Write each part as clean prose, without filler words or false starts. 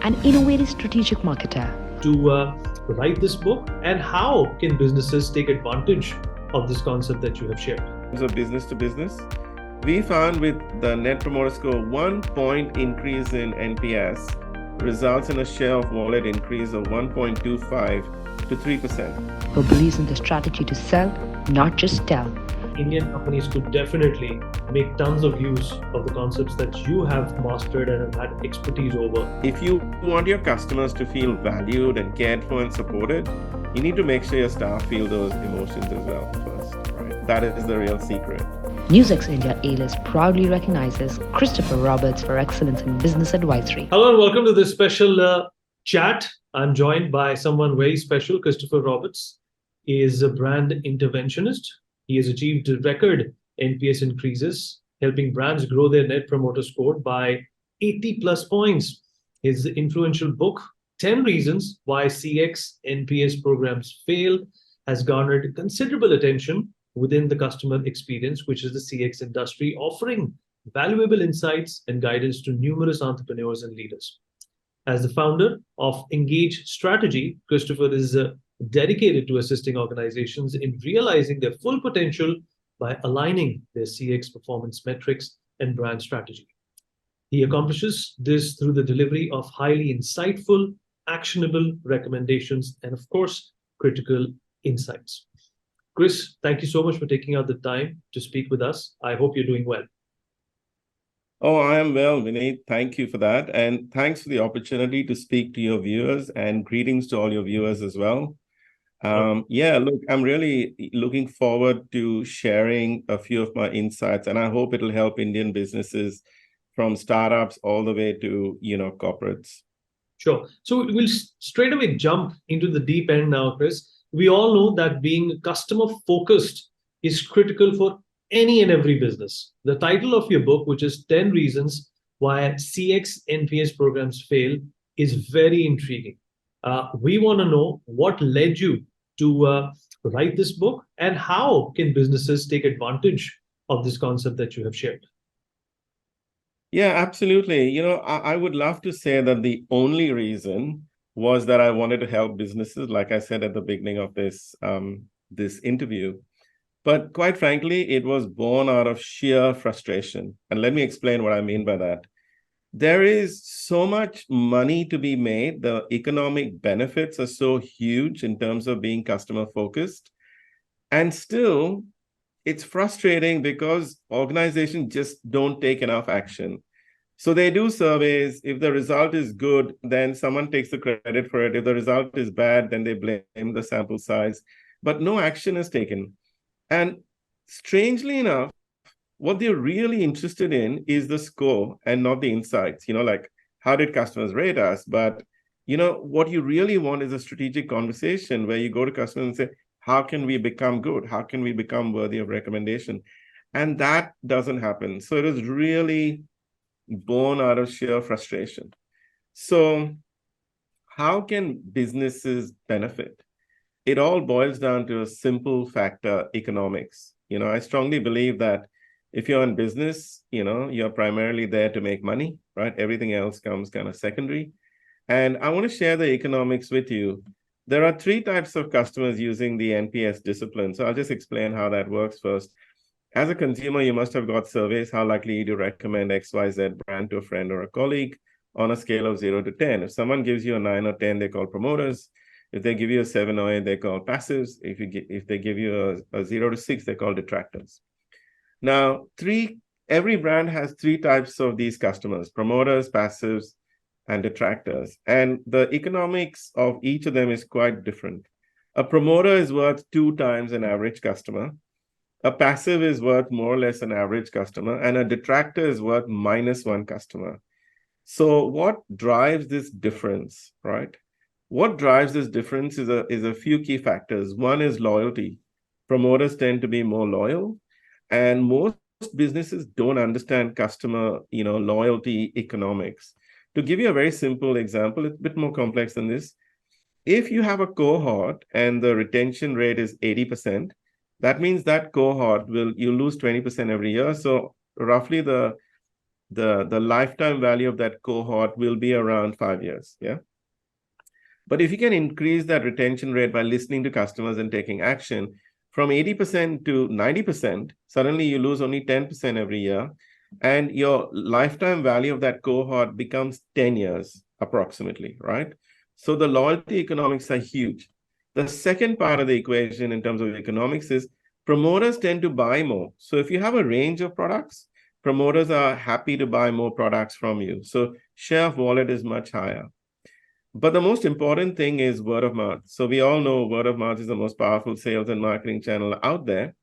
an innovative strategic marketer. To write this book, and how can businesses take advantage of this concept that you have shared? So business to business, we found with the Net Promoter Score, 1 point increase in NPS results in a share of wallet increase of 1.25 to 3%. Who believes in the strategy to sell, not just tell. Indian companies could definitely make tons of use of the concepts that you have mastered and have had expertise over. If you want your customers to feel valued and cared for and supported, you need to make sure your staff feel those emotions as well first, right? That is the real secret. NewsX India A-List proudly recognizes Christopher Roberts for excellence in business advisory. Hello and welcome to this special chat. I'm joined by someone very special. Christopher Roberts is a brand interventionist. He has achieved record NPS increases, helping brands grow their Net Promoter Score by 80 plus points. His influential book, 10 Reasons Why CX NPS Programs Fail, has garnered considerable attention within the customer experience, which is the CX industry, offering valuable insights and guidance to numerous entrepreneurs and leaders. As the founder of Engage Strategy, Christopher is dedicated to assisting organizations in realizing their full potential by aligning their CX performance metrics and brand strategy. He accomplishes this through the delivery of highly insightful, actionable recommendations, and of course, critical insights. Chris, thank you so much for taking out the time to speak with us. I hope you're doing well. Oh, I am well, Vinay. Thank you for that. And thanks for the opportunity to speak to your viewers, and greetings to all your viewers as well. Look, I'm really looking forward to sharing a few of my insights, and I hope it'll help Indian businesses from startups all the way to, corporates. Sure. So we'll straight away jump into the deep end now, Chris. We all know that being customer focused is critical for any and every business. The title of your book, which is 10 Reasons Why CX NPS Programs Fail, is very intriguing. We want to know what led you to write this book, and how can businesses take advantage of this concept that you have shared? Yeah, absolutely. I would love to say that the only reason was that I wanted to help businesses, like I said at the beginning of this interview. But quite frankly, it was born out of sheer frustration. And let me explain what I mean by that. There is so much money to be made. The economic benefits are so huge in terms of being customer focused. And still, it's frustrating because organizations just don't take enough action. So they do surveys. If the result is good, then someone takes the credit for it. If the result is bad, then they blame the sample size. But no action is taken. And strangely enough, what they're really interested in is the score and not the insights. Like, how did customers rate us? But, what you really want is a strategic conversation where you go to customers and say, how can we become good? How can we become worthy of recommendation? And that doesn't happen. So it is really born out of sheer frustration. So how can businesses benefit? It all boils down to a simple factor: economics. I strongly believe that if you're in business, you're primarily there to make money, right? Everything else comes kind of secondary. And I want to share the economics with you. There are 3 types of customers using the NPS discipline. So I'll just explain how that works first. As a consumer, you must have got surveys. How likely to recommend XYZ brand to a friend or a colleague on a scale of 0 to 10? If someone gives you a 9 or 10, they call promoters. If they give you a 7 or 8, they call passives. If they give you a 0 to 6, they call detractors. Now, every brand has 3 types of these customers: promoters, passives, and detractors. And the economics of each of them is quite different. A promoter is worth 2 times an average customer. A passive is worth more or less an average customer. And a detractor is worth -1 customer. So what drives this difference, right? What drives this difference is a few key factors. One is loyalty. Promoters tend to be more loyal, and most businesses don't understand customer, loyalty economics. To give you a very simple example, it's a bit more complex than this. If you have a cohort and the retention rate is 80%, that means that cohort you lose 20% every year. So roughly the the lifetime value of that cohort will be around 5 years. Yeah. But if you can increase that retention rate by listening to customers and taking action from 80% to 90%, suddenly you lose only 10% every year. And your lifetime value of that cohort becomes 10 years approximately, right? So the loyalty economics are huge. The second part of the equation in terms of economics is promoters tend to buy more. So if you have a range of products, promoters are happy to buy more products from you. So share of wallet is much higher. But the most important thing is word of mouth. So we all know word of mouth is the most powerful sales and marketing channel out there.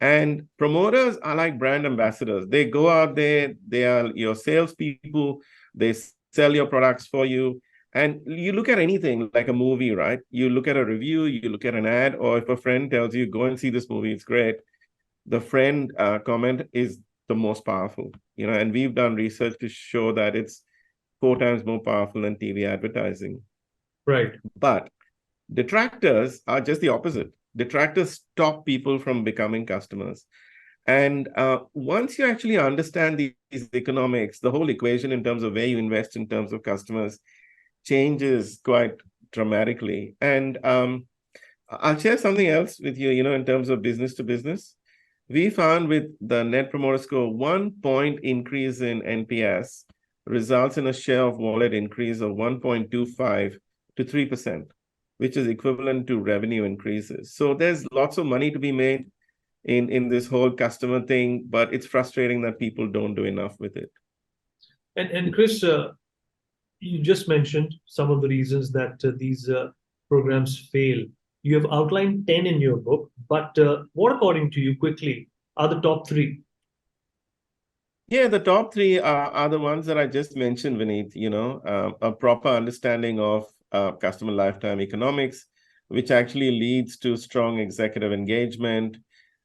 And promoters are like brand ambassadors. They go out there, they are your salespeople, they sell your products for you. And you look at anything like a movie, right? You look at a review, you look at an ad, or if a friend tells you, go and see this movie, it's great. The friend comment is the most powerful, and we've done research to show that it's 4 times more powerful than TV advertising. Right. But detractors are just the opposite. Detractors stop people from becoming customers. And once you actually understand these economics, the whole equation in terms of where you invest in terms of customers changes quite dramatically. And I'll share something else with you, in terms of business to business. We found with the Net Promoter Score, 1 point increase in NPS results in a share of wallet increase of 1.25 to 3%, which is equivalent to revenue increases. So there's lots of money to be made in this whole customer thing, but it's frustrating that people don't do enough with it. And Chris, you just mentioned some of the reasons that these programs fail. You have outlined 10 in your book, but what, according to you, quickly, are the top three? Yeah, the top three are the ones that I just mentioned, Vineet. A proper understanding of customer lifetime economics, which actually leads to strong executive engagement.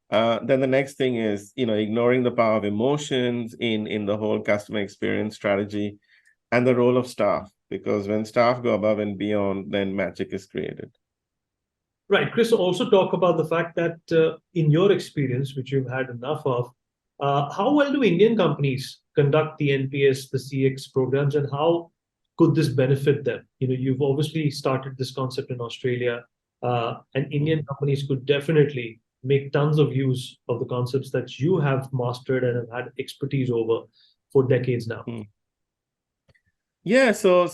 Then the next thing is, ignoring the power of emotions in the whole customer experience strategy, and the role of staff, because when staff go above and beyond, then magic is created. Right. Chris, also talk about the fact that in your experience, which you've had enough of, how well do Indian companies conduct the NPS, the CX programs, and how could this benefit them? You've obviously started this concept in Australia, and Indian companies could definitely make tons of use of the concepts that you have mastered and have had expertise over for decades now. Yeah, so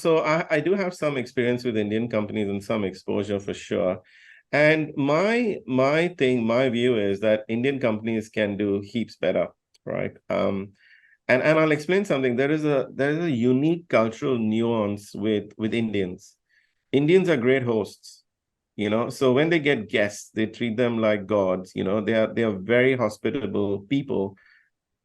I do have some experience with Indian companies and some exposure for sure. And my view is that Indian companies can do heaps better, right? And I'll explain something. There is a unique cultural nuance with Indians. Indians are great hosts, So when they get guests, they treat them like gods. They are very hospitable people.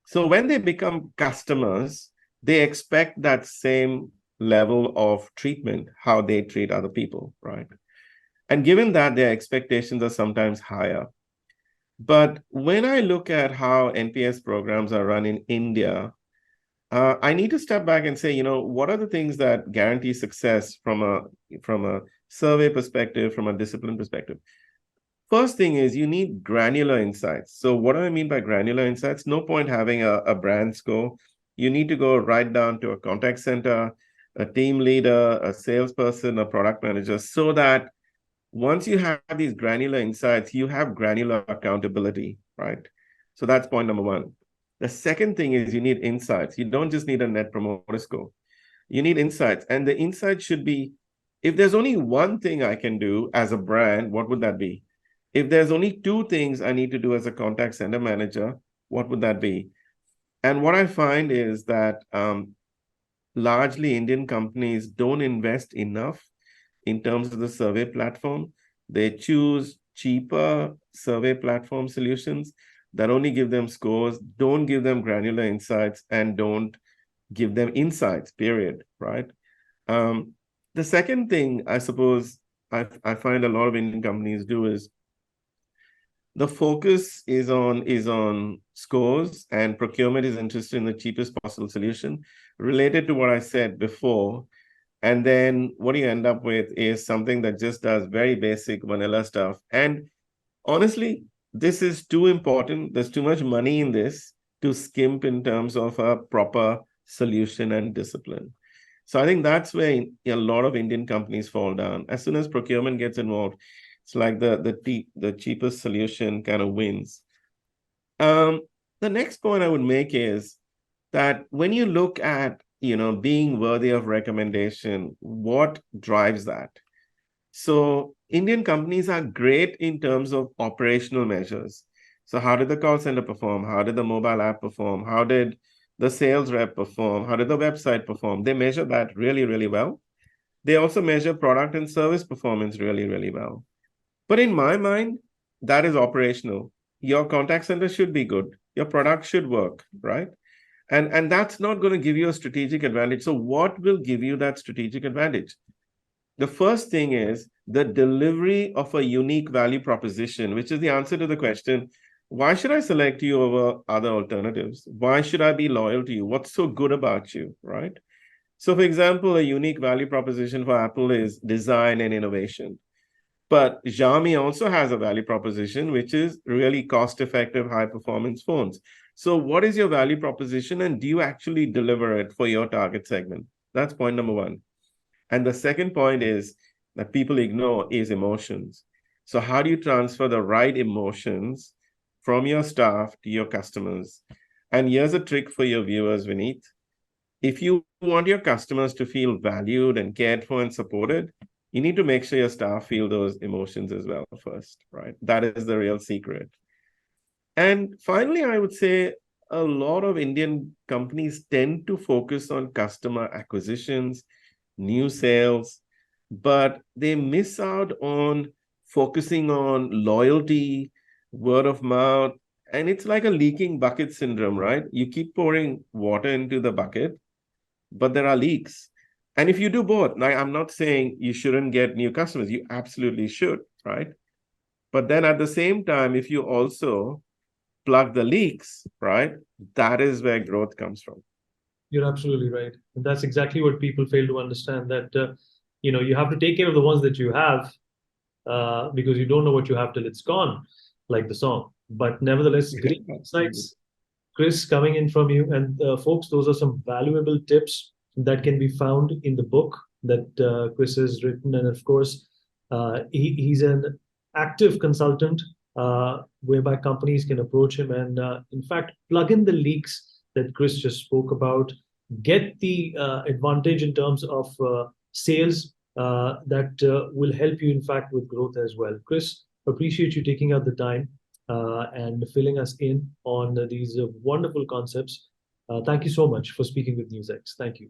So when they become customers, they expect that same level of treatment, how they treat other people, right? And given that, their expectations are sometimes higher. But when I look at how NPS programs are run in India, I need to step back and say, what are the things that guarantee success from a survey perspective, from a discipline perspective? First thing is you need granular insights. So what do I mean by granular insights? No point having a brand score. You need to go right down to a contact center, a team leader, a salesperson, a product manager, so that once you have these granular insights, you have granular accountability, right? So that's point number one. The second thing is you need insights. You don't just need a net promoter score. You need insights. And the insight should be, if there's only one thing I can do as a brand, what would that be? If there's only two things I need to do as a contact center manager, what would that be? And what I find is that largely Indian companies don't invest enough in terms of the survey platform. They choose cheaper survey platform solutions that only give them scores, don't give them granular insights, and don't give them insights, period, right? The second thing I suppose I find a lot of Indian companies do is the focus is on scores, and procurement is interested in the cheapest possible solution, related to what I said before. And then what you end up with is something that just does very basic vanilla stuff. And honestly, this is too important. There's too much money in this to skimp in terms of a proper solution and discipline. So I think that's where a lot of Indian companies fall down. As soon as procurement gets involved, it's like the cheapest solution kind of wins. The next point I would make is that when you look at, being worthy of recommendation, what drives that? So Indian companies are great in terms of operational measures. So how did the call center perform? How did the mobile app perform? How did the sales rep perform? How did the website perform? They measure that really, really well. They also measure product and service performance really, really well. But in my mind, that is operational. Your contact center should be good. Your product should work, right? And that's not going to give you a strategic advantage. So what will give you that strategic advantage? The first thing is the delivery of a unique value proposition, which is the answer to the question, why should I select you over other alternatives? Why should I be loyal to you? What's so good about you, right? So for example, a unique value proposition for Apple is design and innovation. But Xiaomi also has a value proposition, which is really cost-effective, high-performance phones. So what is your value proposition, and do you actually deliver it for your target segment? That's point number one. And the second point is that people ignore is emotions. So how do you transfer the right emotions from your staff to your customers? And here's a trick for your viewers, Vineet. If you want your customers to feel valued and cared for and supported, you need to make sure your staff feel those emotions as well first, right? That is the real secret. And finally, I would say a lot of Indian companies tend to focus on customer acquisitions, new sales, but they miss out on focusing on loyalty, word of mouth, and it's like a leaking bucket syndrome, right? You keep pouring water into the bucket, but there are leaks. And if you do both, now I'm not saying you shouldn't get new customers, you absolutely should, right? But then at the same time, if you also plug the leaks, right, that is where growth comes from. You're absolutely right. And that's exactly what people fail to understand, that you have to take care of the ones that you have, because you don't know what you have till it's gone, like the song. But nevertheless, great insights, Chris, coming in from you. And folks, those are some valuable tips that can be found in the book that Chris has written. And of course, he's an active consultant, whereby companies can approach him and, in fact, plug in the leaks that Chris just spoke about, get the advantage in terms of sales that will help you, in fact, with growth as well. Chris, appreciate you taking out the time and filling us in on these wonderful concepts. Thank you so much for speaking with NewsX. Thank you.